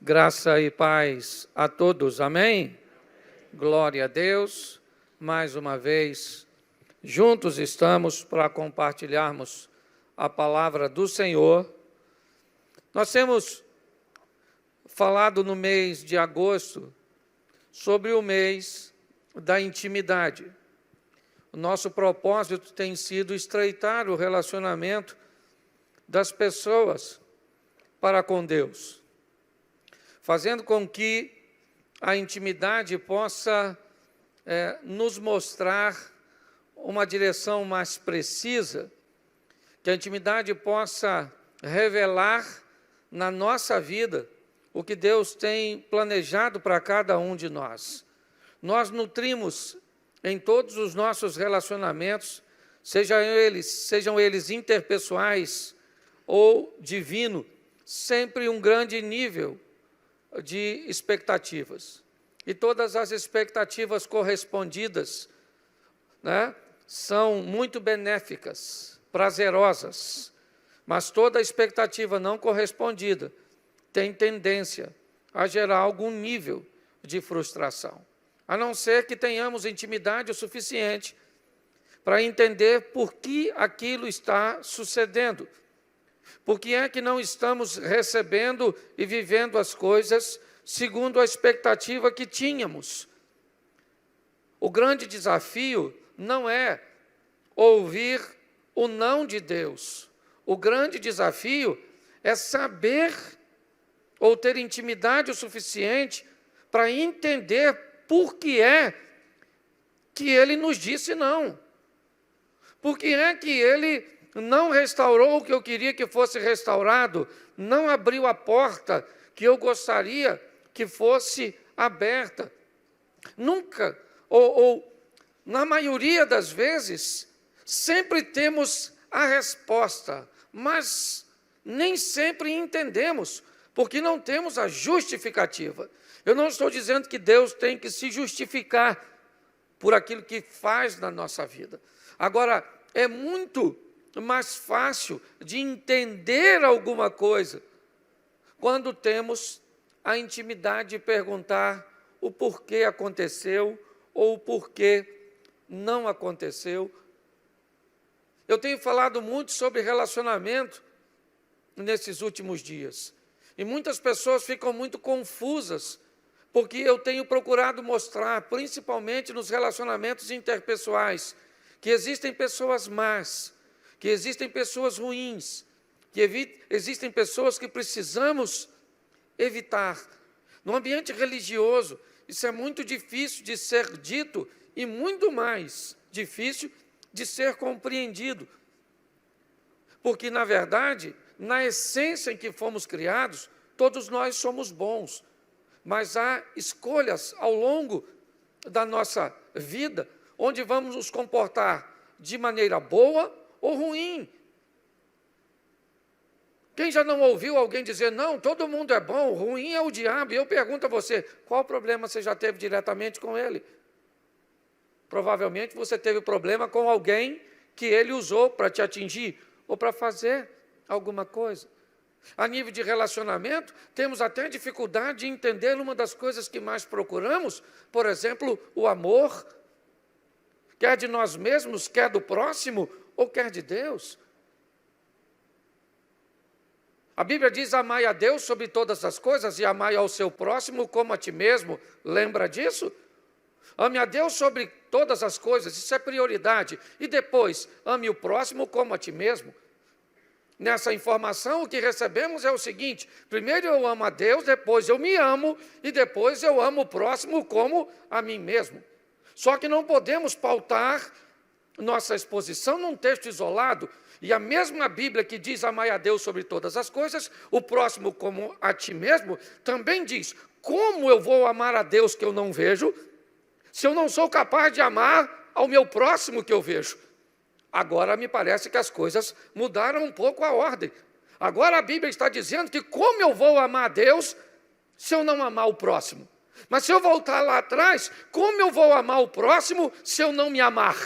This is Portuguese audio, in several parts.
Graça e paz a todos, amém? Glória a Deus, mais uma vez, juntos estamos para compartilharmos a palavra do Senhor. Nós temos falado no mês de agosto sobre o mês da intimidade. O nosso propósito tem sido estreitar o relacionamento das pessoas para com Deus, fazendo com que a intimidade possa nos mostrar uma direção mais precisa, que a intimidade possa revelar na nossa vida o que Deus tem planejado para cada um de nós. Nós nutrimos em todos os nossos relacionamentos, sejam eles interpessoais ou divino, sempre um grande nível de expectativas. E todas as expectativas correspondidas, são muito benéficas, prazerosas, mas toda expectativa não correspondida tem tendência a gerar algum nível de frustração, a não ser que tenhamos intimidade o suficiente para entender por que aquilo está sucedendo. Por que é que não estamos recebendo e vivendo as coisas segundo a expectativa que tínhamos? O grande desafio não é ouvir o não de Deus. O grande desafio é saber ou ter intimidade o suficiente para entender por que é que Ele nos disse não. Por que é que Ele não restaurou o que eu queria que fosse restaurado, não abriu a porta que eu gostaria que fosse aberta. Nunca, ou na maioria das vezes, sempre temos a resposta, mas nem sempre entendemos, porque não temos a justificativa. Eu não estou dizendo que Deus tem que se justificar por aquilo que faz na nossa vida. Agora, é muito mais fácil de entender alguma coisa quando temos a intimidade de perguntar o porquê aconteceu ou o porquê não aconteceu. Eu tenho falado muito sobre relacionamento nesses últimos dias e muitas pessoas ficam muito confusas porque eu tenho procurado mostrar, principalmente nos relacionamentos interpessoais, que existem pessoas más, que existem pessoas ruins, que existem pessoas que precisamos evitar. No ambiente religioso, isso é muito difícil de ser dito e muito mais difícil de ser compreendido. Porque, na verdade, na essência em que fomos criados, todos nós somos bons, mas há escolhas ao longo da nossa vida onde vamos nos comportar de maneira boa ou ruim. Quem já não ouviu alguém dizer, não, todo mundo é bom, ruim é o diabo? E eu pergunto a você, qual problema você já teve diretamente com ele? Provavelmente você teve problema com alguém que ele usou para te atingir ou para fazer alguma coisa. A nível de relacionamento, temos até dificuldade de entender uma das coisas que mais procuramos, por exemplo, o amor, quer de nós mesmos, quer do próximo, ou quer de Deus. A Bíblia diz, amai a Deus sobre todas as coisas e amai ao seu próximo como a ti mesmo. Lembra disso? Ame a Deus sobre todas as coisas, isso é prioridade. E depois, ame o próximo como a ti mesmo. Nessa informação, o que recebemos é o seguinte, primeiro eu amo a Deus, depois eu me amo, e depois eu amo o próximo como a mim mesmo. Só que não podemos pautar nossa exposição num texto isolado, e a mesma Bíblia que diz amai a Deus sobre todas as coisas, o próximo como a ti mesmo, também diz, como eu vou amar a Deus que eu não vejo, se eu não sou capaz de amar ao meu próximo que eu vejo? Agora me parece que as coisas mudaram um pouco a ordem. Agora a Bíblia está dizendo que como eu vou amar a Deus se eu não amar o próximo? Mas se eu voltar lá atrás, como eu vou amar o próximo se eu não me amar?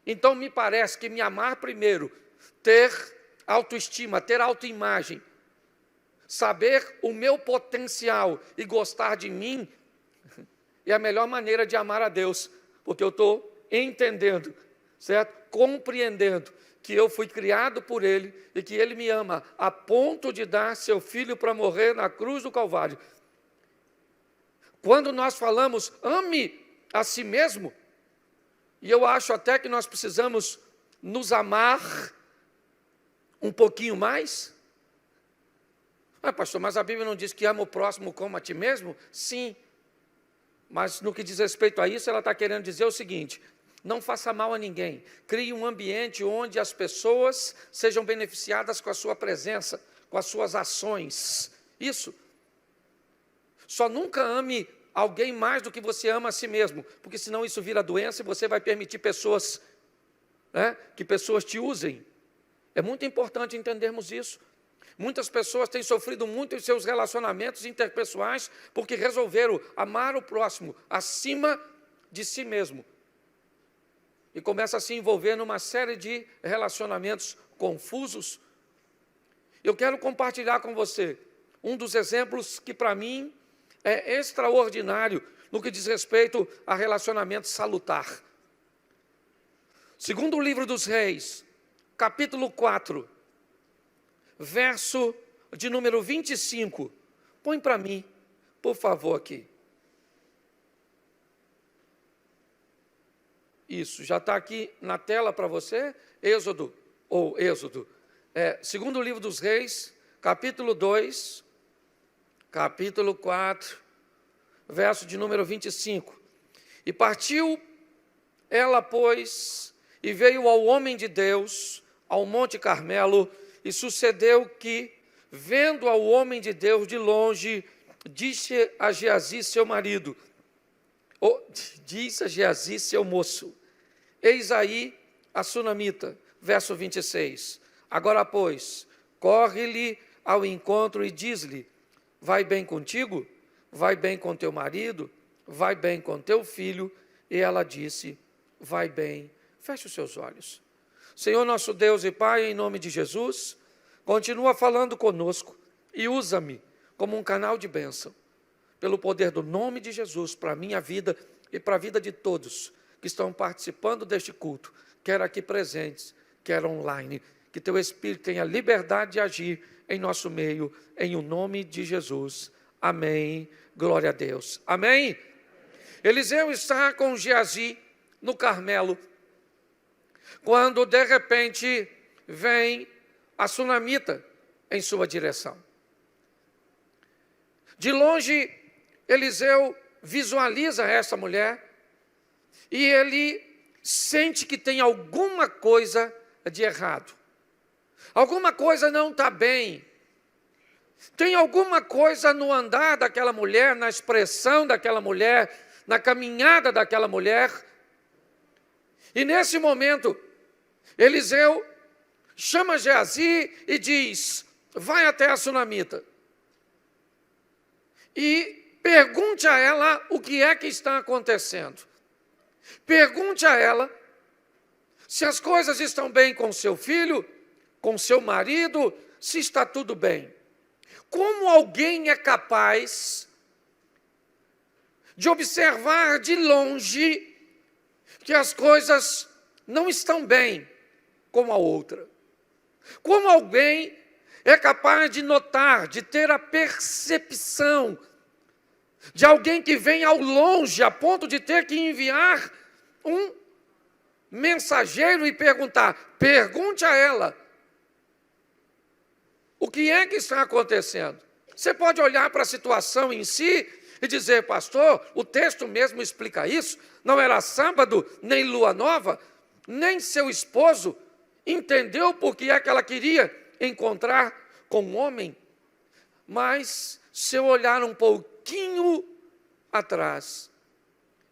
Então, me parece que me amar primeiro, ter autoestima, ter autoimagem, saber o meu potencial e gostar de mim é a melhor maneira de amar a Deus, porque eu estou entendendo, certo? Compreendendo que eu fui criado por Ele e que Ele me ama a ponto de dar seu Filho para morrer na cruz do Calvário. Quando nós falamos, ame a si mesmo, e eu acho até que nós precisamos nos amar um pouquinho mais. Pastor, mas a Bíblia não diz que ama o próximo como a ti mesmo? Sim, mas no que diz respeito a isso, ela está querendo dizer o seguinte: não faça mal a ninguém, crie um ambiente onde as pessoas sejam beneficiadas com a sua presença, com as suas ações. Isso. Só nunca ame alguém mais do que você ama a si mesmo, porque senão isso vira doença e você vai permitir pessoas, que pessoas te usem. É muito importante entendermos isso. Muitas pessoas têm sofrido muito em seus relacionamentos interpessoais porque resolveram amar o próximo acima de si mesmo. E começa a se envolver numa série de relacionamentos confusos. Eu quero compartilhar com você um dos exemplos que para mim é extraordinário no que diz respeito a relacionamento salutar. Segundo o livro dos Reis, capítulo 4, verso de número 25. Põe para mim, por favor, aqui. Isso, já está aqui na tela para você. Êxodo. Segundo o livro dos Reis, capítulo 2, capítulo 4, verso de número 25. E partiu ela, pois, e veio ao homem de Deus, ao Monte Carmelo, e sucedeu que, vendo ao homem de Deus de longe, disse a Geazi, seu marido, disse a Geazi, seu moço, eis aí a sunamita, verso 26. Agora, pois, corre-lhe ao encontro e diz-lhe, vai bem contigo? Vai bem com teu marido? Vai bem com teu filho? E ela disse, vai bem. Feche os seus olhos. Senhor nosso Deus e Pai, em nome de Jesus, continua falando conosco e usa-me como um canal de bênção, pelo poder do nome de Jesus, para a minha vida e para a vida de todos que estão participando deste culto, quer aqui presentes, quer online. Que teu Espírito tenha liberdade de agir em nosso meio, em o nome de Jesus. Amém. Glória a Deus. Amém. Eliseu está com Geazi no Carmelo, quando de repente vem a sunamita em sua direção. De longe, Eliseu visualiza essa mulher e ele sente que tem alguma coisa de errado. Alguma coisa não está bem. Tem alguma coisa no andar daquela mulher, na expressão daquela mulher, na caminhada daquela mulher. E nesse momento, Eliseu chama Geazi e diz, vai até a sunamita e pergunte a ela o que é que está acontecendo. Pergunte a ela se as coisas estão bem com seu filho, com seu marido, se está tudo bem. Como alguém é capaz de observar de longe que as coisas não estão bem com a outra? Como alguém é capaz de notar, de ter a percepção de alguém que vem ao longe, a ponto de ter que enviar um mensageiro e perguntar, pergunte a ela, o que é que está acontecendo? Você pode olhar para a situação em si e dizer, pastor, o texto mesmo explica isso, não era sábado, nem lua nova, nem seu esposo entendeu por que é que ela queria encontrar com um homem. Mas, se eu olhar um pouquinho atrás,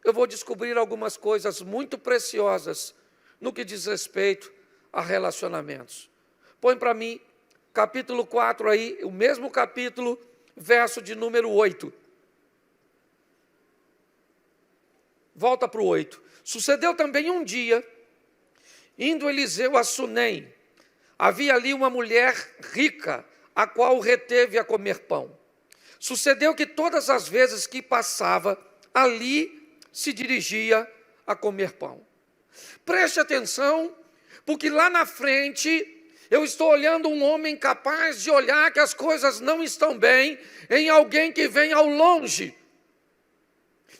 eu vou descobrir algumas coisas muito preciosas no que diz respeito a relacionamentos. Põe para mim, capítulo 4 aí, o mesmo capítulo, verso de número 8. Volta para o 8. Sucedeu também um dia, indo Eliseu a Sunem, havia ali uma mulher rica, a qual reteve a comer pão. Sucedeu que todas as vezes que passava, ali se dirigia a comer pão. Preste atenção, porque lá na frente eu estou olhando um homem capaz de olhar que as coisas não estão bem em alguém que vem ao longe.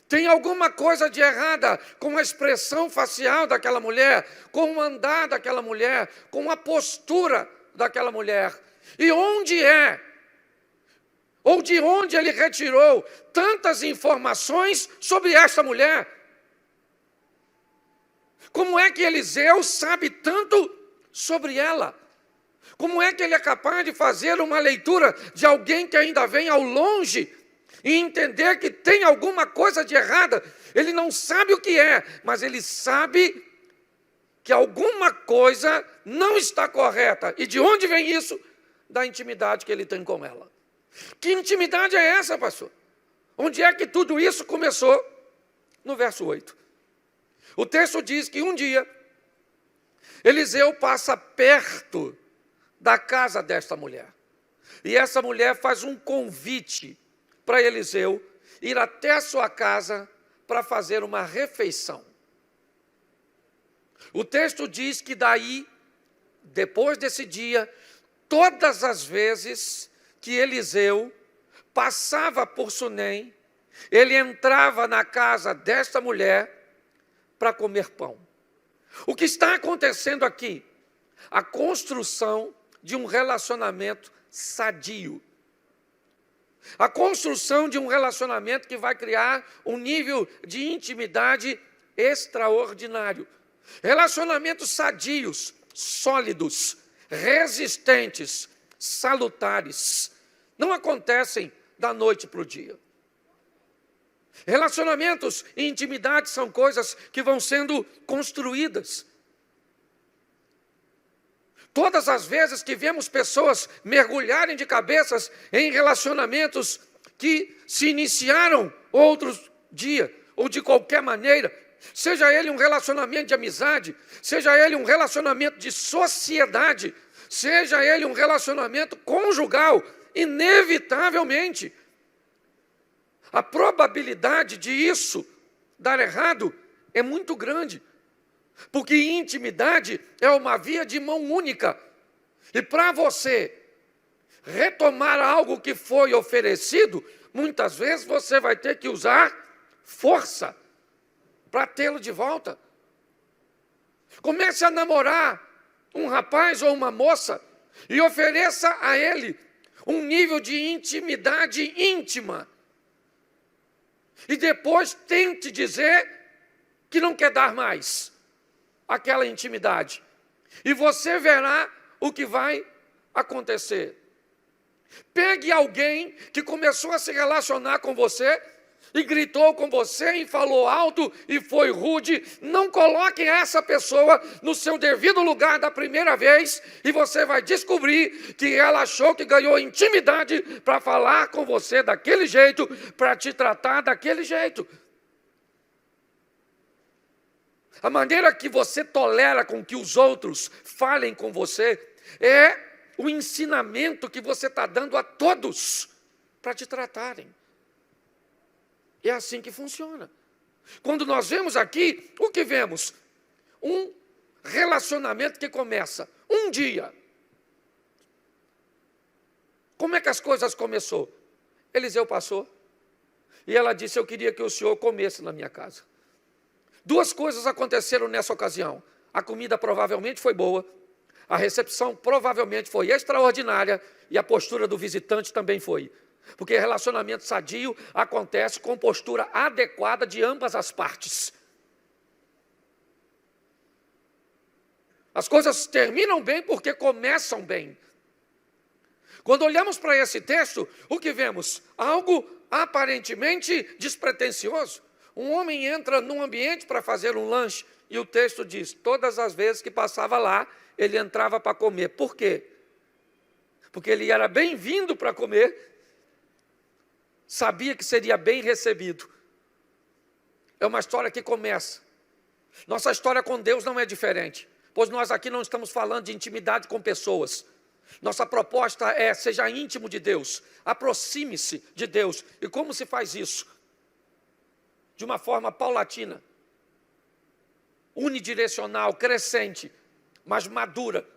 Tem alguma coisa de errada com a expressão facial daquela mulher, com o andar daquela mulher, com a postura daquela mulher. E onde é? Ou de onde ele retirou tantas informações sobre esta mulher? Como é que Eliseu sabe tanto sobre ela? Como é que ele é capaz de fazer uma leitura de alguém que ainda vem ao longe e entender que tem alguma coisa de errada? Ele não sabe o que é, mas ele sabe que alguma coisa não está correta. E de onde vem isso? Da intimidade que ele tem com ela. Que intimidade é essa, pastor? Onde é que tudo isso começou? No verso 8. O texto diz que um dia, Eliseu passa perto da casa desta mulher. E essa mulher faz um convite para Eliseu ir até a sua casa para fazer uma refeição. O texto diz que daí, depois desse dia, todas as vezes que Eliseu passava por Sunem, ele entrava na casa desta mulher para comer pão. O que está acontecendo aqui? A construção de um relacionamento sadio. A construção de um relacionamento que vai criar um nível de intimidade extraordinário. Relacionamentos sadios, sólidos, resistentes, salutares. Não acontecem da noite para o dia. Relacionamentos e intimidade são coisas que vão sendo construídas. Todas as vezes que vemos pessoas mergulharem de cabeças em relacionamentos que se iniciaram outro dia, ou de qualquer maneira, seja ele um relacionamento de amizade, seja ele um relacionamento de sociedade, seja ele um relacionamento conjugal, inevitavelmente, a probabilidade de isso dar errado é muito grande. Porque intimidade é uma via de mão única. E para você retomar algo que foi oferecido, muitas vezes você vai ter que usar força para tê-lo de volta. Comece a namorar um rapaz ou uma moça e ofereça a ele um nível de intimidade íntima. E depois tente dizer que não quer dar mais aquela intimidade. E você verá o que vai acontecer. Pegue alguém que começou a se relacionar com você e gritou com você e falou alto e foi rude. Não coloque essa pessoa no seu devido lugar da primeira vez e você vai descobrir que ela achou que ganhou intimidade para falar com você daquele jeito, para te tratar daquele jeito. A maneira que você tolera com que os outros falem com você é o ensinamento que você está dando a todos para te tratarem. É assim que funciona. Quando nós vemos aqui, o que vemos? Um relacionamento que começa um dia. Como é que as coisas começou? Eliseu passou e ela disse: eu queria que o senhor comesse na minha casa. Duas coisas aconteceram nessa ocasião. A comida provavelmente foi boa, a recepção provavelmente foi extraordinária e a postura do visitante também foi. Porque relacionamento sadio acontece com postura adequada de ambas as partes. As coisas terminam bem porque começam bem. Quando olhamos para esse texto, o que vemos? Algo aparentemente despretensioso. Um homem entra num ambiente para fazer um lanche e o texto diz, todas as vezes que passava lá, ele entrava para comer. Por quê? Porque ele era bem-vindo para comer, sabia que seria bem recebido. É uma história que começa. Nossa história com Deus não é diferente, pois nós aqui não estamos falando de intimidade com pessoas. Nossa proposta é: seja íntimo de Deus, aproxime-se de Deus. E como se faz isso? De uma forma paulatina, unidirecional, crescente, mas madura.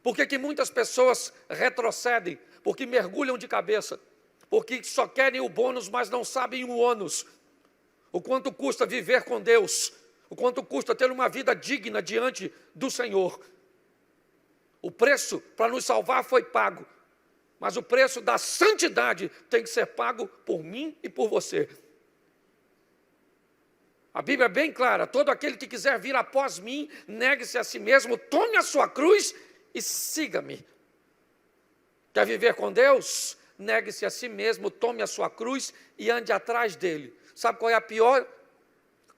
Por que muitas pessoas retrocedem? Porque mergulham de cabeça, porque só querem o bônus, mas não sabem o ônus. O quanto custa viver com Deus, o quanto custa ter uma vida digna diante do Senhor. O preço para nos salvar foi pago, mas o preço da santidade tem que ser pago por mim e por você. A Bíblia é bem clara: todo aquele que quiser vir após mim, negue-se a si mesmo, tome a sua cruz e siga-me. Quer viver com Deus? Negue-se a si mesmo, tome a sua cruz e ande atrás dele. Sabe qual é a pior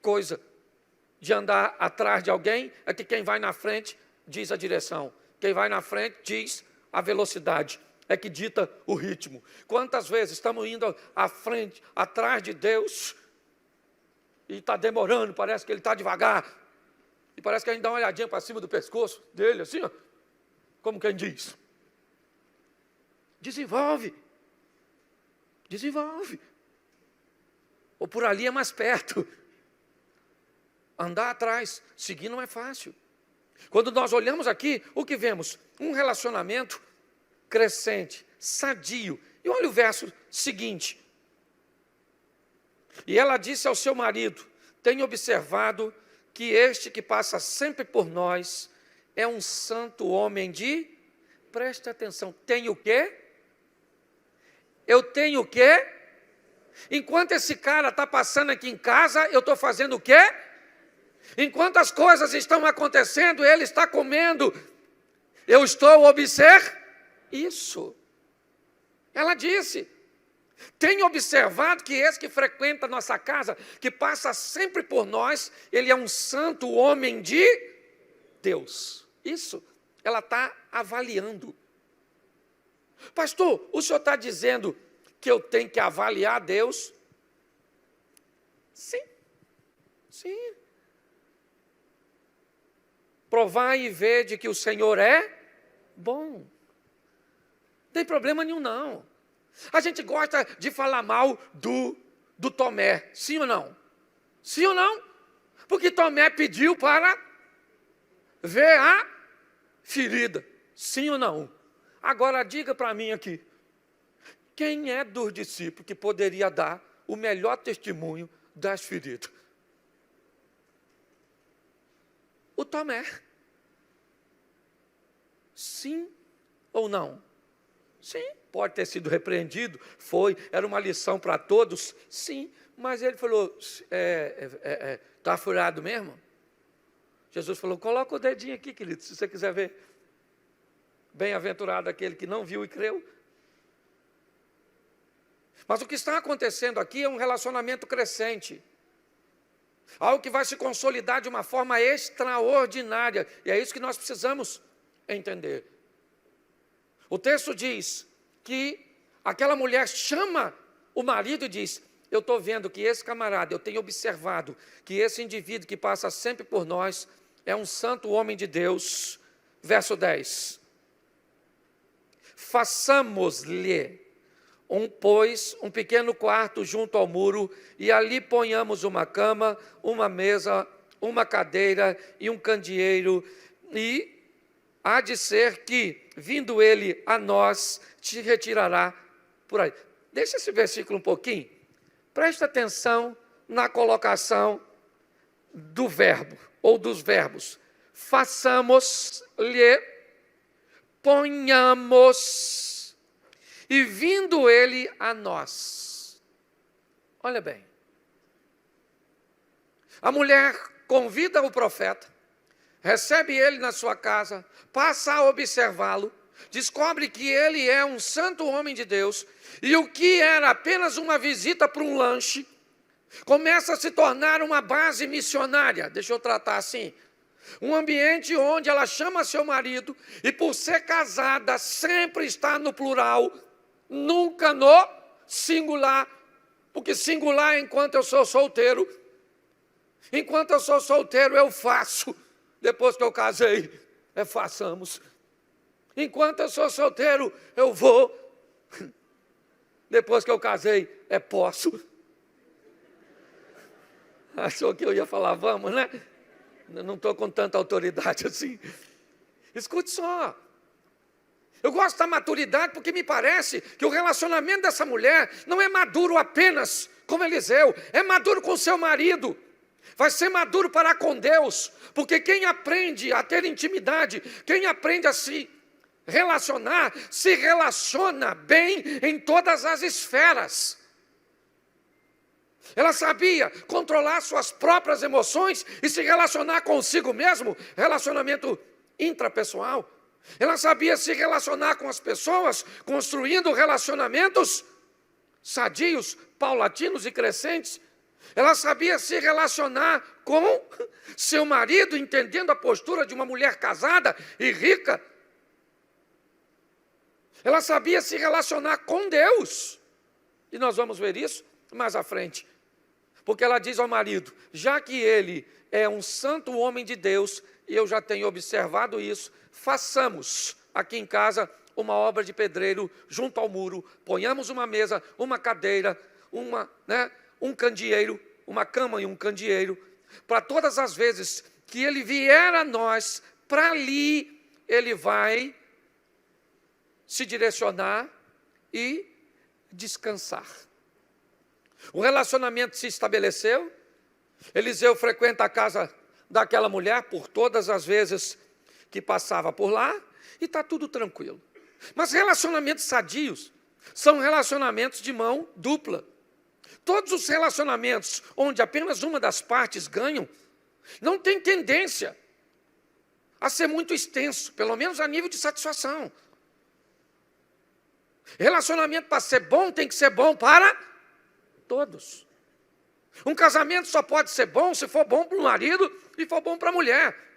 coisa de andar atrás de alguém? É que quem vai na frente diz a direção. Quem vai na frente diz a velocidade. É que dita o ritmo. Quantas vezes estamos indo à frente, atrás de Deus, e está demorando, parece que ele está devagar. E parece que a gente dá uma olhadinha para cima do pescoço dele, assim, ó, como quem diz. Desenvolve. Desenvolve. Ou por ali é mais perto. Andar atrás, seguir não é fácil. Quando nós olhamos aqui, o que vemos? Um relacionamento crescente, sadio. E olha o verso seguinte. E ela disse ao seu marido: tenho observado que este que passa sempre por nós é um santo homem de... Preste atenção, tem o quê? Eu tenho o quê? Enquanto esse cara está passando aqui em casa, eu estou fazendo o quê? Enquanto as coisas estão acontecendo, ele está comendo, eu estou observando isso. Ela disse: tenho observado que esse que frequenta a nossa casa, que passa sempre por nós, ele é um santo homem de Deus. Isso, ela está avaliando. Pastor, o senhor está dizendo que eu tenho que avaliar Deus? Sim, sim. Provai e vede que o Senhor é bom. Não tem problema nenhum, não. A gente gosta de falar mal do Tomé, sim ou não? Sim ou não? Porque Tomé pediu para ver a ferida, sim ou não? Agora diga para mim aqui, quem é dos discípulos que poderia dar o melhor testemunho das feridas? O Tomé. Sim ou não? Sim, pode ter sido repreendido, era uma lição para todos, sim, mas ele falou, está furado mesmo? Jesus falou, coloca o dedinho aqui, querido, se você quiser ver. Bem-aventurado aquele que não viu e creu. Mas o que está acontecendo aqui é um relacionamento crescente. Algo que vai se consolidar de uma forma extraordinária. E é isso que nós precisamos entender. O texto diz que aquela mulher chama o marido e diz, eu estou vendo que esse camarada, eu tenho observado que esse indivíduo que passa sempre por nós é um santo homem de Deus. Verso 10. Façamos-lhe um pequeno quarto junto ao muro, e ali ponhamos uma cama, uma mesa, uma cadeira e um candeeiro, e há de ser que, vindo ele a nós, te retirará por aí. Deixa esse versículo um pouquinho. Presta atenção na colocação do verbo, ou dos verbos. Façamos-lhe, ponhamos, e vindo ele a nós. Olha bem. A mulher convida o profeta, recebe ele na sua casa, passa a observá-lo, descobre que ele é um santo homem de Deus, e o que era apenas uma visita para um lanche, começa a se tornar uma base missionária, deixa eu tratar assim, um ambiente onde ela chama seu marido, e por ser casada, sempre está no plural, nunca no singular, porque singular é enquanto eu sou solteiro, enquanto eu sou solteiro eu faço, depois que eu casei, façamos. Enquanto eu sou solteiro, eu vou. Depois que eu casei, posso. Achou que eu ia falar, vamos, né? Não estou com tanta autoridade assim. Escute só. Eu gosto da maturidade porque me parece que o relacionamento dessa mulher não é maduro apenas como Eliseu, é maduro com seu marido. Vai ser maduro para com Deus, porque quem aprende a ter intimidade, quem aprende a se relaciona bem em todas as esferas. Ela sabia controlar suas próprias emoções e se relacionar consigo mesmo, relacionamento intrapessoal. Ela sabia se relacionar com as pessoas, construindo relacionamentos sadios, paulatinos e crescentes. Ela sabia se relacionar com seu marido, entendendo a postura de uma mulher casada e rica. Ela sabia se relacionar com Deus. E nós vamos ver isso mais à frente. Porque ela diz ao marido, já que ele é um santo homem de Deus, e eu já tenho observado isso, façamos aqui em casa uma obra de pedreiro junto ao muro, ponhamos uma mesa, uma cadeira, um candeeiro, uma cama e um candeeiro, para todas as vezes que ele vier a nós, para ali ele vai se direcionar e descansar. O relacionamento se estabeleceu. Eliseu frequenta a casa daquela mulher por todas as vezes que passava por lá e está tudo tranquilo. Mas relacionamentos sadios são relacionamentos de mão dupla. Todos os relacionamentos onde apenas uma das partes ganham, não tem tendência a ser muito extenso, pelo menos a nível de satisfação. Relacionamento, para ser bom, tem que ser bom para todos. Um casamento só pode ser bom se for bom para o marido e for bom para a mulher.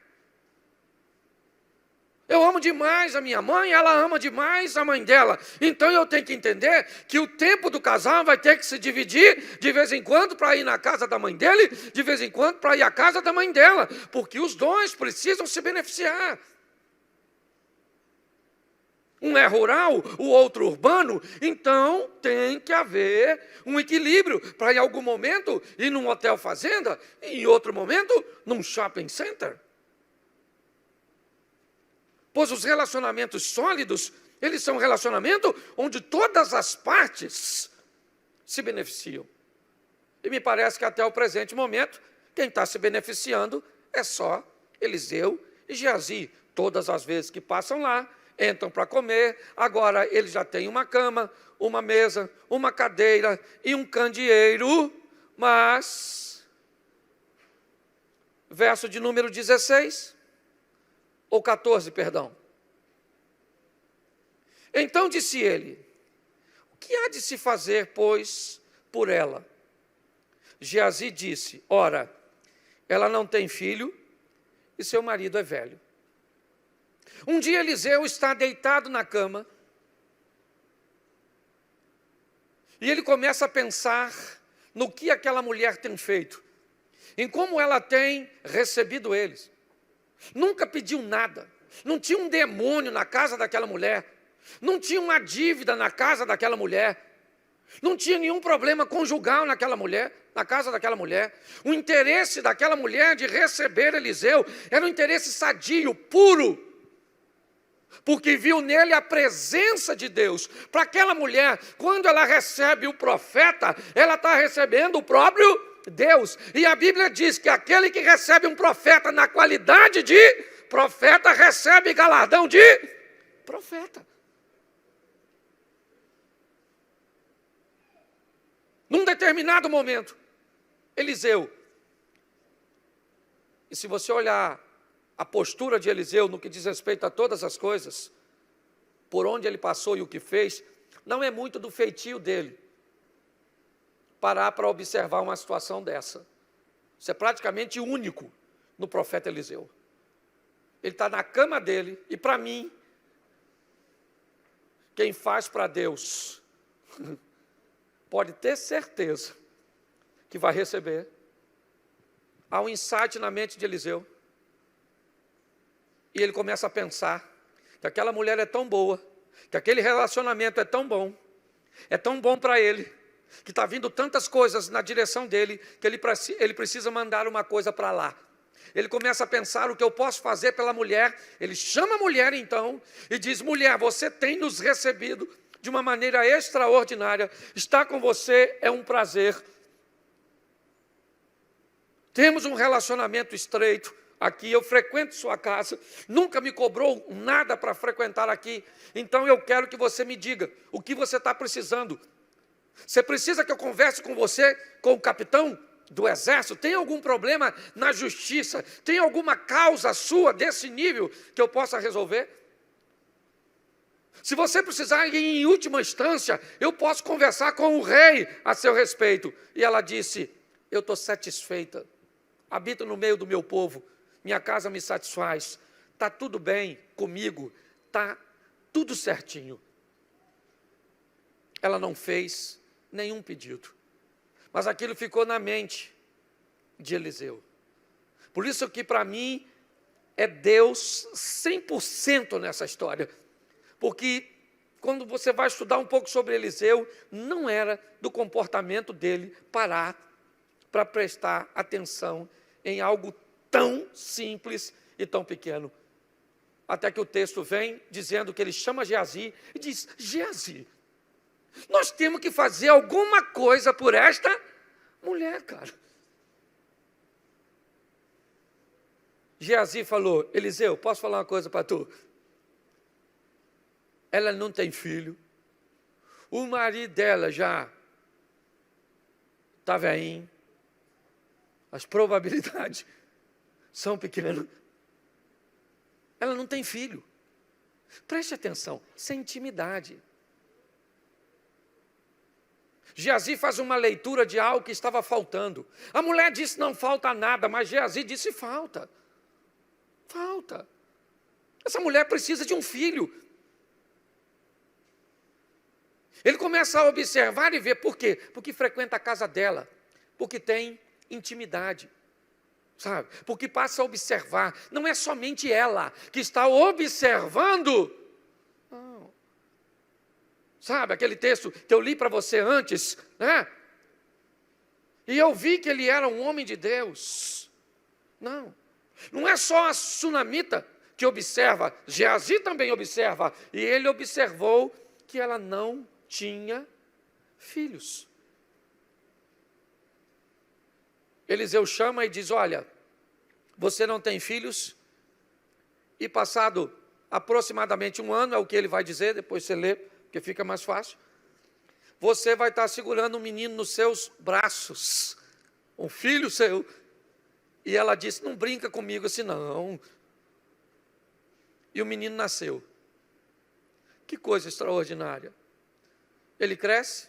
Eu amo demais a minha mãe, ela ama demais a mãe dela. Então eu tenho que entender que o tempo do casal vai ter que se dividir de vez em quando para ir na casa da mãe dele, de vez em quando para ir à casa da mãe dela, porque os dois precisam se beneficiar. Um é rural, o outro urbano, então tem que haver um equilíbrio para em algum momento ir num hotel fazenda e em outro momento num shopping center. Pois os relacionamentos sólidos, eles são relacionamentos onde todas as partes se beneficiam. E me parece que até o presente momento, quem está se beneficiando é só Eliseu e Geazi. Todas as vezes que passam lá, entram para comer, agora eles já têm uma cama, uma mesa, uma cadeira e um candeeiro, mas, verso de número 16, ou 14, perdão. Então disse ele, o que há de se fazer, pois, por ela? Geazi disse, ora, ela não tem filho e seu marido é velho. Um dia Eliseu está deitado na cama e ele começa a pensar no que aquela mulher tem feito, em como ela tem recebido eles. Nunca pediu nada, não tinha um demônio na casa daquela mulher, não tinha uma dívida na casa daquela mulher, não tinha nenhum problema conjugal naquela mulher, na casa daquela mulher. O interesse daquela mulher de receber Eliseu era um interesse sadio, puro, porque viu nele a presença de Deus. Para aquela mulher, quando ela recebe o profeta, ela está recebendo o próprio Deus. E a Bíblia diz que aquele que recebe um profeta na qualidade de profeta, recebe galardão de profeta. Num determinado momento, Eliseu, e se você olhar a postura de Eliseu no que diz respeito a todas as coisas, por onde ele passou e o que fez, não é muito do feitio dele parar para observar uma situação dessa. Isso é praticamente único no profeta Eliseu. Ele está na cama dele, e para mim, quem faz para Deus pode ter certeza que vai receber. Há um insight na mente de Eliseu. E ele começa a pensar que aquela mulher é tão boa, que aquele relacionamento é tão bom para ele, que está vindo tantas coisas na direção dele, que ele precisa mandar uma coisa para lá. Ele começa a pensar o que eu posso fazer pela mulher. Ele chama a mulher então e diz: mulher, você tem nos recebido de uma maneira extraordinária, estar com você é um prazer. Temos um relacionamento estreito aqui, eu frequento sua casa, nunca me cobrou nada para frequentar aqui, então eu quero que você me diga o que você está precisando. Você precisa que eu converse com você, com o capitão do exército? Tem algum problema na justiça? Tem alguma causa sua desse nível que eu possa resolver? Se você precisar ir em última instância, eu posso conversar com o rei a seu respeito. E ela disse: eu estou satisfeita, habito no meio do meu povo, minha casa me satisfaz, está tudo bem comigo, está tudo certinho. Ela não fez nenhum pedido, mas aquilo ficou na mente de Eliseu. Por isso que para mim é Deus 100% nessa história, porque quando você vai estudar um pouco sobre Eliseu, não era do comportamento dele parar para prestar atenção em algo tão simples e tão pequeno. Até que o texto vem dizendo que ele chama Geazi e diz: Geazi, nós temos que fazer alguma coisa por esta mulher, cara. Geazi falou: Eliseu, posso falar uma coisa para tu? Ela não tem filho, o marido dela já está velhinho, as probabilidades são pequenas. Ela não tem filho. Preste atenção, isso é intimidade. Geazi faz uma leitura de algo que estava faltando. A mulher disse: não falta nada, mas Geazi disse: falta. Falta. Essa mulher precisa de um filho. Ele começa a observar e ver por quê? Porque frequenta a casa dela, porque tem intimidade, sabe? Porque passa a observar. Não é somente ela que está observando. Não. Sabe aquele texto que eu li para você antes, né? E eu vi que ele era um homem de Deus. Não é só a sunamita que observa, Geazi também observa. E ele observou que ela não tinha filhos. Eliseu chama e diz: olha, você não tem filhos? E passado aproximadamente 1 ano, é o que ele vai dizer, depois você lê, porque fica mais fácil, você vai estar segurando um menino nos seus braços, um filho seu. E ela disse: não brinca comigo assim não. E o menino nasceu. Que coisa extraordinária. Ele cresce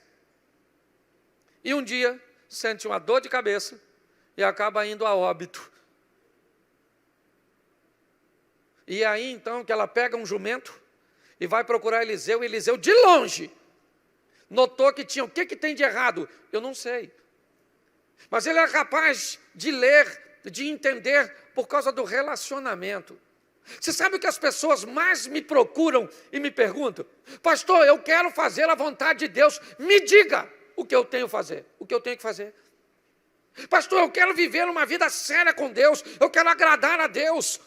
e um dia sente uma dor de cabeça e acaba indo a óbito. E aí então que ela pega um jumento e vai procurar Eliseu, e Eliseu de longe notou que tinha, o que tem de errado? Eu não sei. Mas ele é capaz de ler, de entender por causa do relacionamento. Você sabe o que as pessoas mais me procuram e me perguntam? Pastor, eu quero fazer a vontade de Deus, me diga o que eu tenho que fazer. O que eu tenho que fazer? Pastor, eu quero viver uma vida séria com Deus, eu quero agradar a Deus,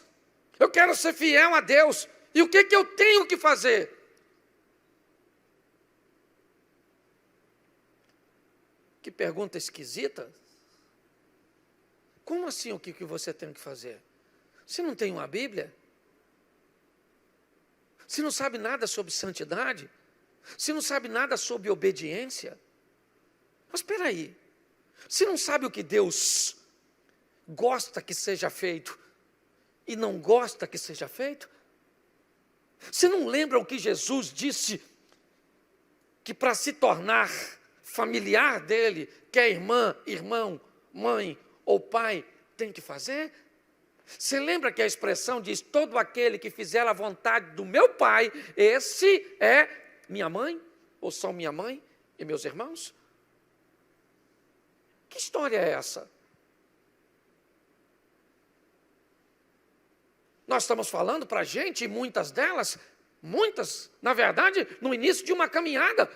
eu quero ser fiel a Deus. E o que eu tenho que fazer? Que pergunta esquisita. Como assim o que você tem que fazer? Você não tem uma Bíblia? Você não sabe nada sobre santidade? Você não sabe nada sobre obediência? Mas espera aí, você não sabe o que Deus gosta que seja feito e não gosta que seja feito? Você não lembra o que Jesus disse? Que para se tornar familiar dele, quer irmã, irmão, mãe ou pai, tem que fazer? Você lembra que a expressão diz: todo aquele que fizer a vontade do meu pai, esse é minha mãe, ou são minha mãe e meus irmãos? Que história é essa? Nós estamos falando para a gente, e muitas delas Muitas, na verdade, no início de uma caminhada.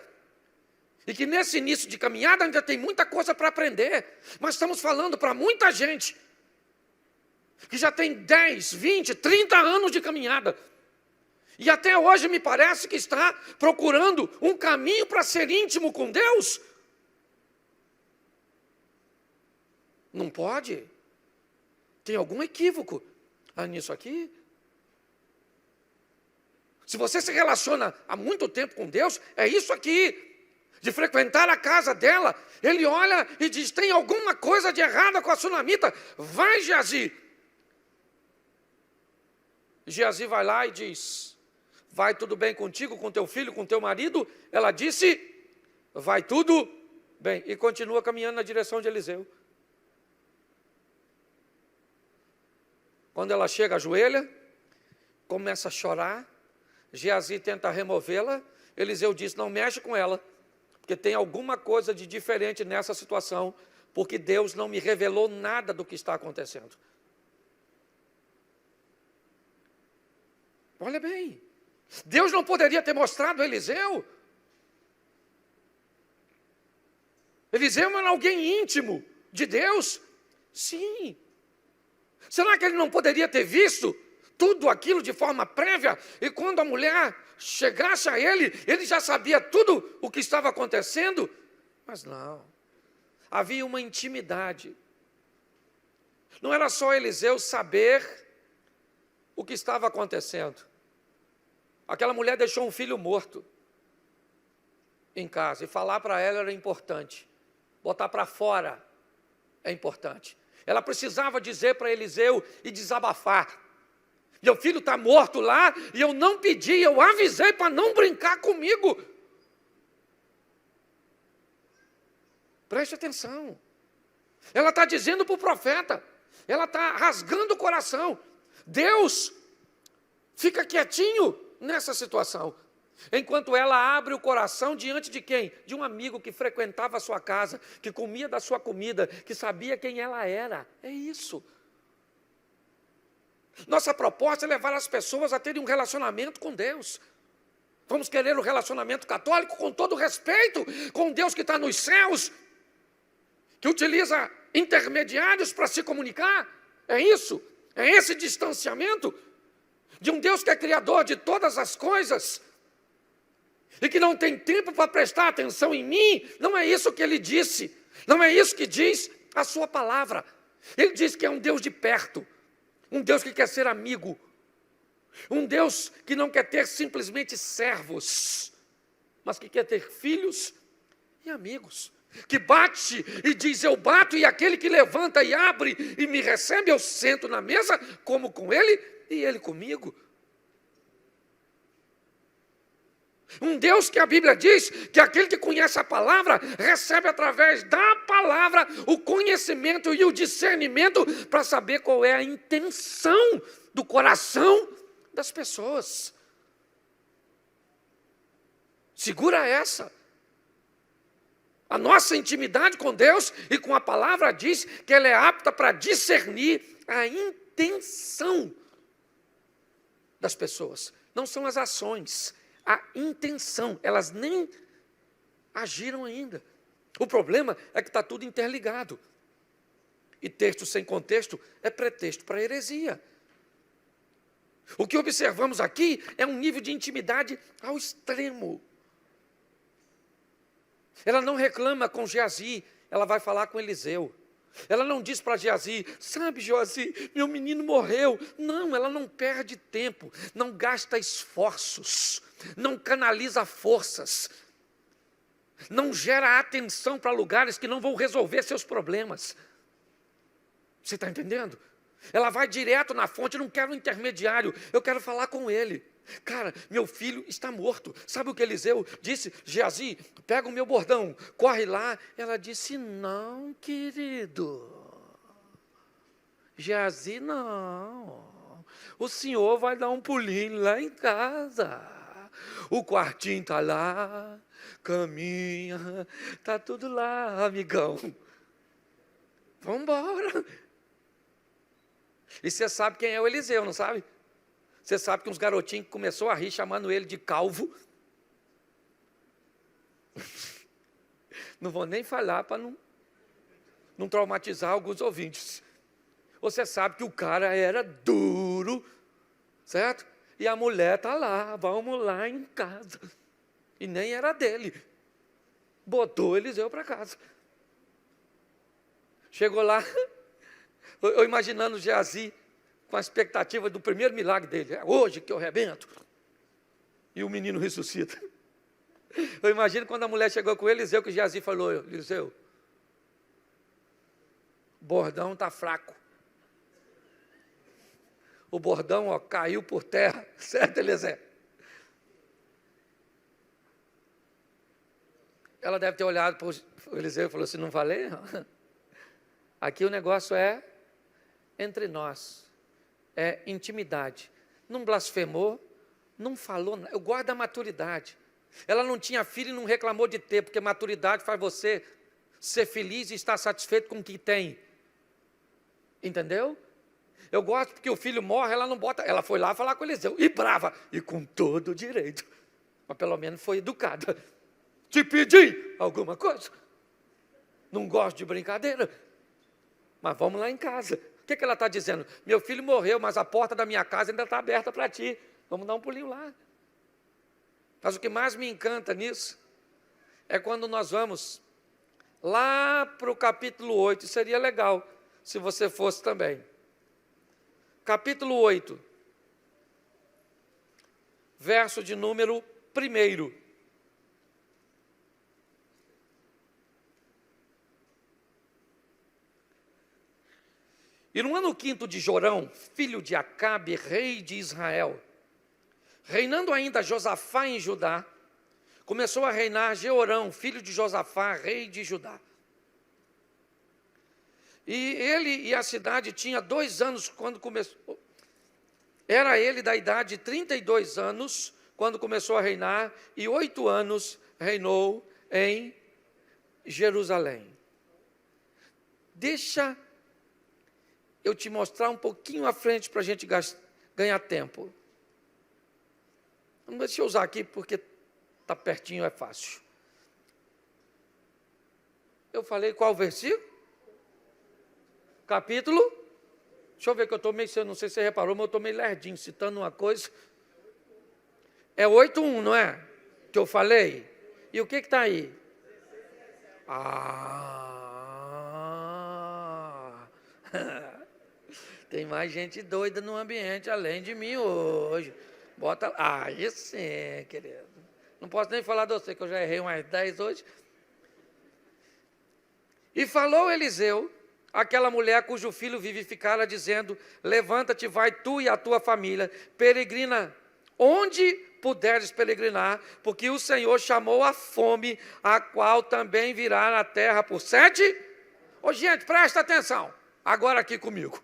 E que nesse início de caminhada ainda tem muita coisa para aprender. Mas estamos falando para muita gente que já tem 10, 20, 30 anos de caminhada. E até hoje me parece que está procurando um caminho para ser íntimo com Deus. Não pode. Tem algum equívoco nisso aqui? Se você se relaciona há muito tempo com Deus, é isso aqui. De frequentar a casa dela, ele olha e diz, tem alguma coisa de errada com a sunamita. Vai, Geazi. Geazi vai lá e diz, vai tudo bem contigo, com teu filho, com teu marido? Ela disse, vai tudo bem. E continua caminhando na direção de Eliseu. Quando ela chega, ajoelha, começa a chorar. Geazi tenta removê-la. Eliseu diz, não mexe com ela, porque tem alguma coisa de diferente nessa situação, porque Deus não me revelou nada do que está acontecendo. Olha bem, Deus não poderia ter mostrado a Eliseu? Eliseu era alguém íntimo de Deus? Sim. Será que ele não poderia ter visto tudo aquilo de forma prévia? E quando a mulher chegasse a ele, ele já sabia tudo o que estava acontecendo? Mas não. Havia uma intimidade. Não era só Eliseu saber o que estava acontecendo. Aquela mulher deixou um filho morto em casa. E falar para ela era importante. Botar para fora é importante. Ela precisava dizer para Eliseu e desabafar. Meu filho está morto lá e eu não pedi, eu avisei para não brincar comigo. Preste atenção. Ela está dizendo para o profeta, ela está rasgando o coração. Deus fica quietinho nessa situação. Enquanto ela abre o coração diante de quem? De um amigo que frequentava a sua casa, que comia da sua comida, que sabia quem ela era. É isso. Nossa proposta é levar as pessoas a terem um relacionamento com Deus. Vamos querer o relacionamento católico com todo respeito, com Deus que está nos céus, que utiliza intermediários para se comunicar. É isso? É esse distanciamento de um Deus que é criador de todas as coisas e que não tem tempo para prestar atenção em mim? Não é isso que ele disse, não é isso que diz a sua palavra. Ele diz que é um Deus de perto, um Deus que quer ser amigo, um Deus que não quer ter simplesmente servos, mas que quer ter filhos e amigos, que bate e diz, eu bato, e aquele que levanta e abre e me recebe, eu sento na mesa, como com ele e ele comigo. Um Deus que a Bíblia diz que aquele que conhece a palavra recebe através da palavra o conhecimento e o discernimento para saber qual é a intenção do coração das pessoas. Segura essa. A nossa intimidade com Deus e com a palavra diz que ela é apta para discernir a intenção das pessoas. Não são as ações, a intenção. Elas nem agiram ainda. O problema é que está tudo interligado. E texto sem contexto é pretexto para heresia. O que observamos aqui é um nível de intimidade ao extremo. Ela não reclama com Geazi, ela vai falar com Eliseu. Ela não diz para Geazi, sabe, Geazi, meu menino morreu. Não, ela não perde tempo, não gasta esforços, não canaliza forças, não gera atenção para lugares que não vão resolver seus problemas. Você está entendendo? Ela vai direto na fonte, não quero um intermediário, eu quero falar com ele. Cara, meu filho está morto. Sabe o que Eliseu disse? Geazi, pega o meu bordão, corre lá. Ela disse, não, querido. Geazi, não. O senhor vai dar um pulinho lá em casa. O quartinho está lá, caminha, está tudo lá, amigão. Vamos embora. E você sabe quem é o Eliseu, não sabe? Você sabe que uns garotinhos começaram a rir, chamando ele de calvo. Não vou nem falar para não traumatizar alguns ouvintes. Você sabe que o cara era duro, certo? E a mulher está lá, vamos lá em casa. E nem era dele. Botou Eliseu para casa. Chegou lá, eu imaginando Geazi com a expectativa do primeiro milagre dele. É hoje que eu arrebento. E o menino ressuscita. Eu imagino quando a mulher chegou com Eliseu, que Geazi falou: Eliseu, o bordão está fraco. O bordão caiu por terra, certo, Eliseu? Ela deve ter olhado para o Eliseu e falou assim: não falei? Aqui o negócio é entre nós, é intimidade. Não blasfemou, não falou nada. Eu guardo a maturidade. Ela não tinha filho e não reclamou de ter, porque maturidade faz você ser feliz e estar satisfeito com o que tem. Entendeu? Eu gosto porque o filho morre, ela não bota. Ela foi lá falar com Eliseu, e brava, e com todo o direito. Mas pelo menos foi educada. Te pedi alguma coisa? Não gosto de brincadeira. Mas vamos lá em casa. O que ela está dizendo? Meu filho morreu, mas a porta da minha casa ainda está aberta para ti. Vamos dar um pulinho lá. Mas o que mais me encanta nisso é quando nós vamos lá para o capítulo 8. Seria legal se você fosse também. Capítulo 8, verso de número 1. E no ano 5º de Jorão, filho de Acabe, rei de Israel, reinando ainda Josafá em Judá, começou a reinar Jeorão, filho de Josafá, rei de Judá. E ele e a cidade tinha 2 anos quando começou. Era ele da idade de 32 anos quando começou a reinar, e 8 anos reinou em Jerusalém. Deixa eu te mostrar um pouquinho à frente para a gente ganhar tempo. Deixa eu usar aqui porque está pertinho, é fácil. Eu falei qual versículo? Capítulo? Deixa eu ver que eu estou meio, não sei se você reparou, mas eu estou meio lerdinho, citando uma coisa. É 8:1, não é? Que eu falei? E o que está aí? Tem mais gente doida no ambiente além de mim hoje. Bota. Aí sim, querido. Não posso nem falar de você, que eu já errei umas 10 hoje. E falou Eliseu, aquela mulher cujo filho vivificara, dizendo: levanta-te, vai tu e a tua família, peregrina onde puderes peregrinar, porque o Senhor chamou a fome, a qual também virá na terra por 7. Gente, presta atenção, agora aqui comigo.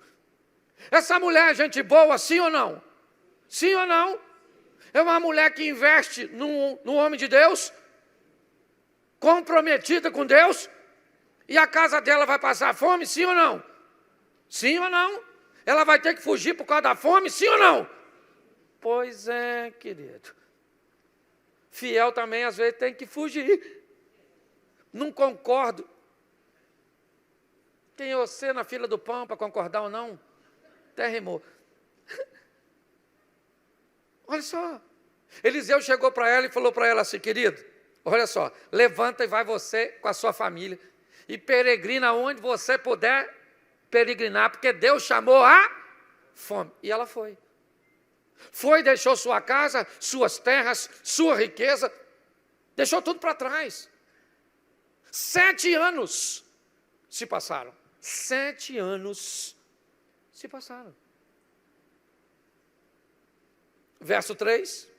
Essa mulher é gente boa, sim ou não? Sim ou não? É uma mulher que investe no homem de Deus, comprometida com Deus, e a casa dela vai passar fome, sim ou não? Sim ou não? Ela vai ter que fugir por causa da fome, sim ou não? Pois é, querido. Fiel também, às vezes, tem que fugir. Não concordo. Tem você na fila do pão para concordar ou não? Até rimou. Olha só. Eliseu chegou para ela e falou para ela assim: querido, olha só, levanta e vai você com a sua família e peregrina onde você puder peregrinar, porque Deus chamou a fome. E ela foi. Foi, deixou sua casa, suas terras, sua riqueza, deixou tudo para trás. 7 anos se passaram. 7 anos se passaram. Verso 3.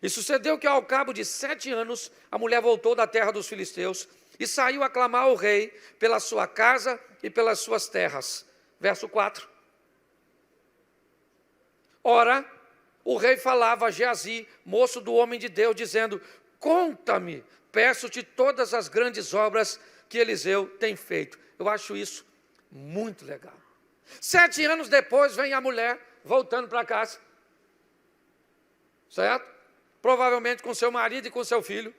E sucedeu que ao cabo de 7 anos, a mulher voltou da terra dos filisteus e saiu a clamar ao rei pela sua casa e pelas suas terras. Verso 4. Ora, o rei falava a Geazi, moço do homem de Deus, dizendo: conta-me, peço-te todas as grandes obras que Eliseu tem feito. Eu acho isso muito legal. 7 anos depois, vem a mulher voltando para casa. Certo? Provavelmente com seu marido e com seu filho.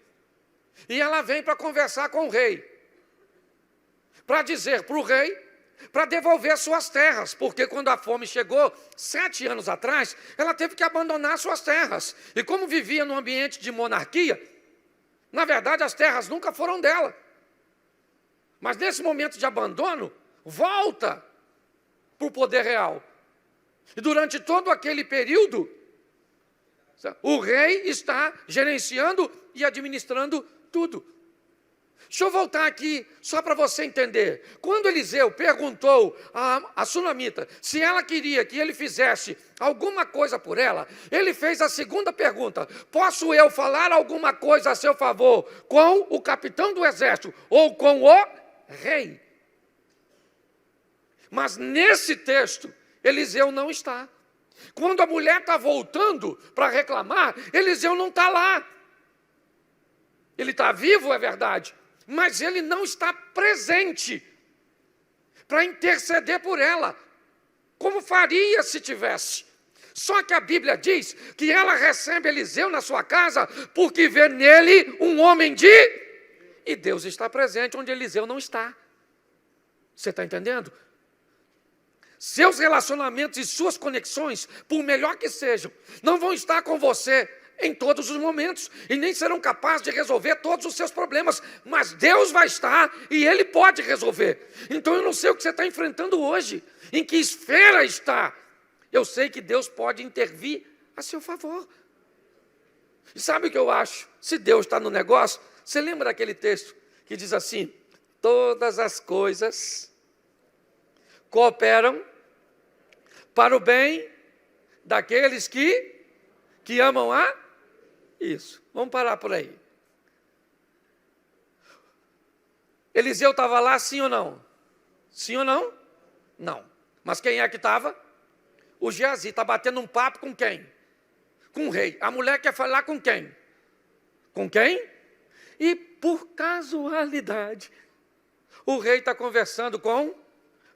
E ela vem para conversar com o rei. Para dizer para o rei, para devolver suas terras. Porque quando a fome chegou, 7 anos atrás, ela teve que abandonar suas terras. E como vivia num ambiente de monarquia, na verdade as terras nunca foram dela. Mas nesse momento de abandono, volta para o poder real. E durante todo aquele período, o rei está gerenciando e administrando tudo. Deixa eu voltar aqui, só para você entender. Quando Eliseu perguntou a sunamita se ela queria que ele fizesse alguma coisa por ela, ele fez a segunda pergunta: posso eu falar alguma coisa a seu favor com o capitão do exército ou com o rei? Mas nesse texto, Eliseu não está. Quando a mulher está voltando para reclamar, Eliseu não está lá. Ele está vivo, é verdade, mas ele não está presente para interceder por ela, como faria se tivesse. Só que a Bíblia diz que ela recebe Eliseu na sua casa porque vê nele um homem de... E Deus está presente onde Eliseu não está. Você está entendendo? Seus relacionamentos e suas conexões, por melhor que sejam, não vão estar com você em todos os momentos e nem serão capazes de resolver todos os seus problemas, mas Deus vai estar e Ele pode resolver. Então eu não sei o que você está enfrentando hoje, em que esfera está. Eu sei que Deus pode intervir a seu favor. E sabe o que eu acho? Se Deus está no negócio, você lembra daquele texto que diz assim: todas as coisas cooperam para o bem daqueles que amam a... Isso, vamos parar por aí. Eliseu estava lá, sim ou não? Sim ou não? Não. Mas quem é que estava? O Geazi. Está batendo um papo com quem? Com o rei. A mulher quer falar com quem? Com quem? E por casualidade, o rei está conversando com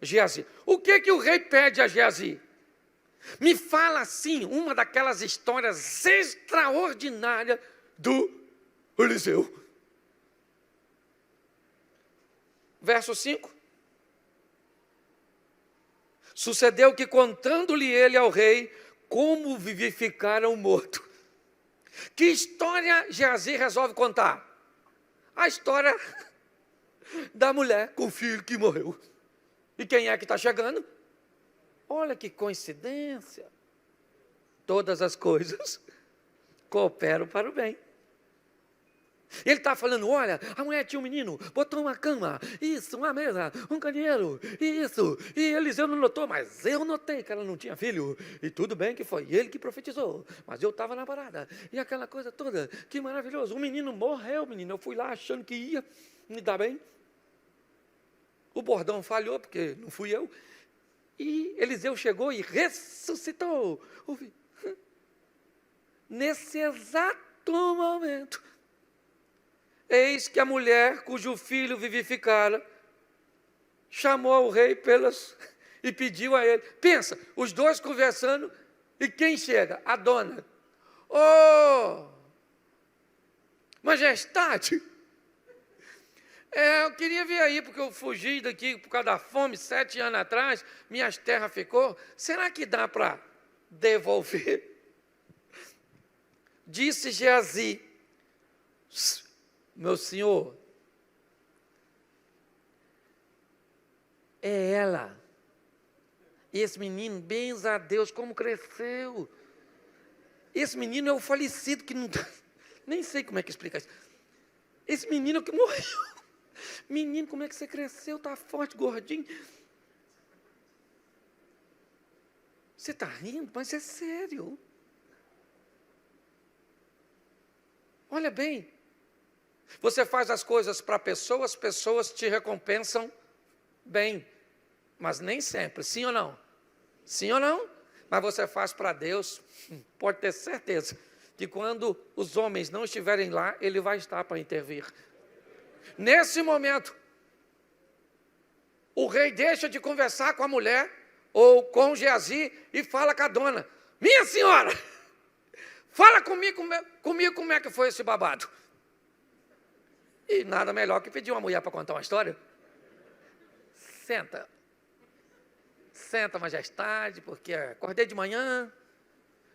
Geazi. O que o rei pede a Geazi? Me fala assim, uma daquelas histórias extraordinárias do Eliseu. Verso 5. Sucedeu que, contando-lhe ele ao rei como vivificaram o morto. Que história Geazi resolve contar? A história da mulher com o filho que morreu. E quem é que está chegando? Olha que coincidência. Todas as coisas cooperam para o bem. Ele está falando: olha, a mulher tinha um menino, botou uma cama, isso, uma mesa, um candeeiro, isso. E Eliseu não notou, mas eu notei que ela não tinha filho. E tudo bem que foi ele que profetizou, mas eu estava na parada. E aquela coisa toda, que maravilhoso. O menino morreu, menino. Eu fui lá achando que ia me dar bem. O bordão falhou, porque não fui eu. E Eliseu chegou e ressuscitou. Nesse exato momento, eis que a mulher cujo filho vivificara chamou o rei e pediu a ele. Pensa, os dois conversando, e quem chega? A dona. Oh, majestade, eu queria vir aí, porque eu fugi daqui por causa da fome, 7 anos atrás, minhas terras ficou. Será que dá para devolver? Disse Geazi: meu senhor, é ela. Esse menino, bens a Deus, como cresceu. Esse menino é o falecido que não... Nem sei como é que explica isso. Esse menino que morreu. Menino, como é que você cresceu? Está forte, gordinho. Você está rindo, mas é sério. Olha bem. Você faz as coisas para pessoas, pessoas te recompensam bem. Mas nem sempre, sim ou não? Sim ou não? Mas você faz para Deus, pode ter certeza, que quando os homens não estiverem lá, Ele vai estar para intervir. Nesse momento, o rei deixa de conversar com a mulher, ou com Geazi, e fala com a dona: minha senhora, fala comigo como é que foi esse babado. E nada melhor que pedir uma mulher para contar uma história. Senta, majestade, porque acordei de manhã,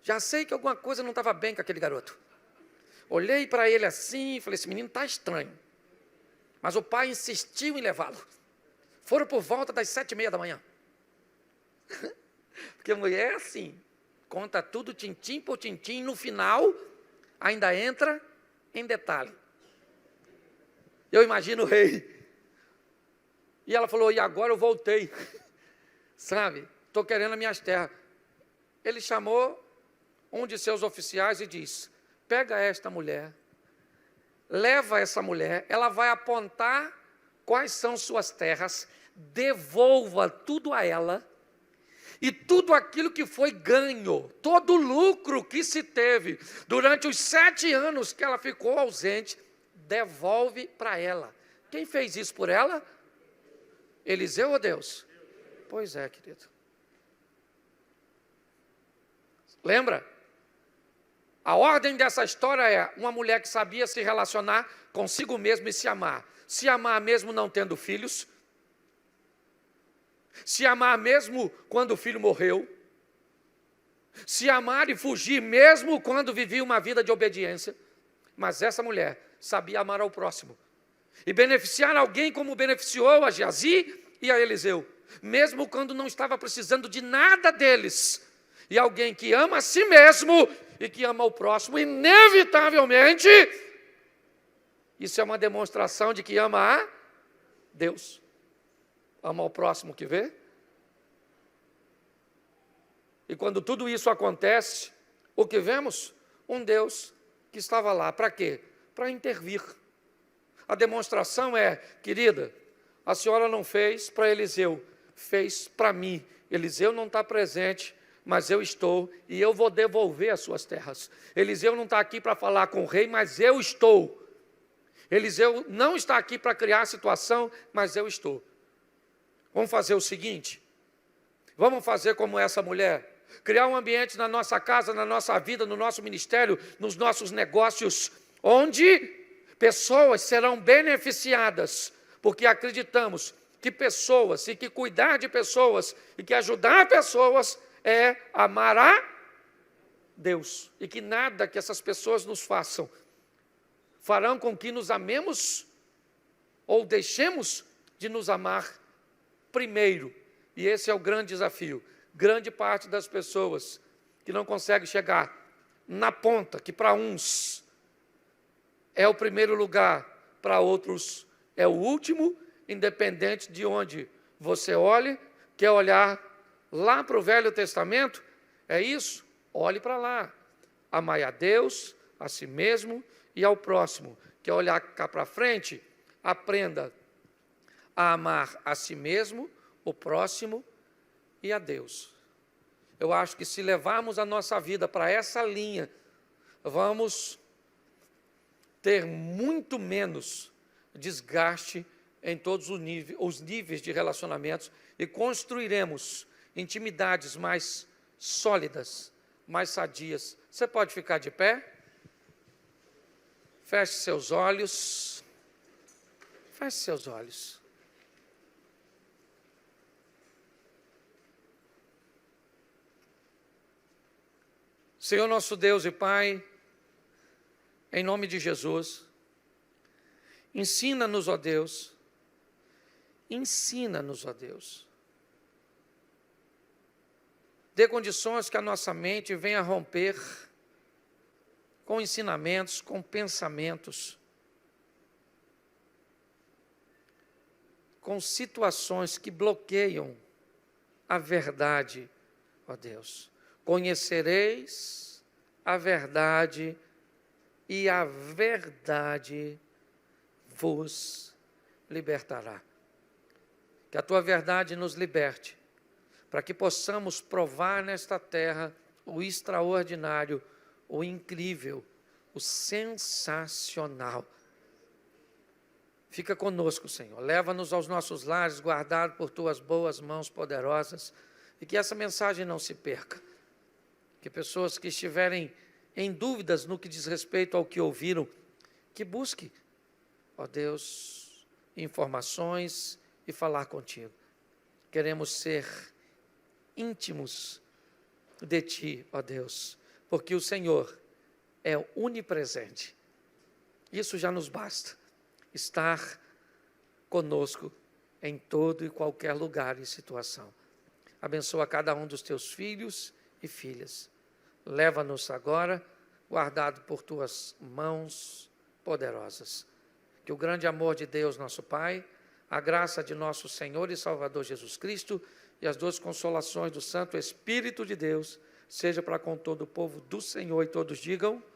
já sei que alguma coisa não estava bem com aquele garoto. Olhei para ele assim e falei: esse menino está estranho. Mas o pai insistiu em levá-lo. Foram por volta das 7h30 da manhã. Porque a mulher é assim, conta tudo tintim por tintim, no final ainda entra em detalhe. Eu imagino o rei. E ela falou: e agora eu voltei. Sabe, estou querendo as minhas terras. Ele chamou um de seus oficiais e disse: pega esta mulher, leva essa mulher, ela vai apontar quais são suas terras, devolva tudo a ela, e tudo aquilo que foi ganho, todo o lucro que se teve durante os 7 anos que ela ficou ausente, devolve para ela. Quem fez isso por ela? Eliseu ou Deus? Pois é, querido. Lembra? A ordem dessa história é uma mulher que sabia se relacionar consigo mesma e se amar. Se amar mesmo não tendo filhos. Se amar mesmo quando o filho morreu. Se amar e fugir mesmo quando vivia uma vida de obediência. Mas essa mulher sabia amar ao próximo. E beneficiar alguém como beneficiou a Geazi e a Eliseu. Mesmo quando não estava precisando de nada deles. E alguém que ama a si mesmo e que ama o próximo, inevitavelmente, isso é uma demonstração de que ama a Deus. Ama o próximo que vê. E quando tudo isso acontece, o que vemos? Um Deus que estava lá. Para quê? Para intervir. A demonstração é: querida, a senhora não fez para Eliseu, fez para mim. Eliseu não está presente, mas eu estou, e eu vou devolver as suas terras. Eliseu não está aqui para falar com o rei, mas eu estou. Eliseu não está aqui para criar a situação, mas eu estou. Vamos fazer o seguinte, vamos fazer como essa mulher, criar um ambiente na nossa casa, na nossa vida, no nosso ministério, nos nossos negócios, onde pessoas serão beneficiadas, porque acreditamos que pessoas, e que cuidar de pessoas, e que ajudar pessoas, é amar a Deus. E que nada que essas pessoas nos façam farão com que nos amemos ou deixemos de nos amar primeiro. E esse é o grande desafio. Grande parte das pessoas que não consegue chegar na ponta, que para uns é o primeiro lugar, para outros é o último, independente de onde você olhe. Quer olhar lá para o Velho Testamento? É isso? Olhe para lá. Amai a Deus, a si mesmo e ao próximo. Quer olhar cá para frente? Aprenda a amar a si mesmo, o próximo e a Deus. Eu acho que se levarmos a nossa vida para essa linha, vamos ter muito menos desgaste em todos os níveis de relacionamentos e construiremos intimidades mais sólidas, mais sadias. Você pode ficar de pé? Feche seus olhos. Feche seus olhos. Senhor nosso Deus e Pai, em nome de Jesus, ensina-nos, ó Deus, ensina-nos, ó Deus. Dê condições que a nossa mente venha romper com ensinamentos, com pensamentos, com situações que bloqueiam a verdade, ó Deus. Conhecereis a verdade e a verdade vos libertará. Que a tua verdade nos liberte, para que possamos provar nesta terra o extraordinário, o incrível, o sensacional. Fica conosco, Senhor. Leva-nos aos nossos lares, guardado por tuas boas mãos poderosas. e que essa mensagem não se perca. Que pessoas que estiverem em dúvidas no que diz respeito ao que ouviram, que busque, ó Deus, informações e falar contigo. Queremos ser íntimos de Ti, ó Deus, porque o Senhor é onipresente. Isso já nos basta, estar conosco em todo e qualquer lugar e situação. Abençoa cada um dos Teus filhos e filhas. Leva-nos agora, guardado por Tuas mãos poderosas. Que o grande amor de Deus, nosso Pai, a graça de nosso Senhor e Salvador Jesus Cristo e as duas consolações do Santo Espírito de Deus, seja para com todo o povo do Senhor, e todos digam: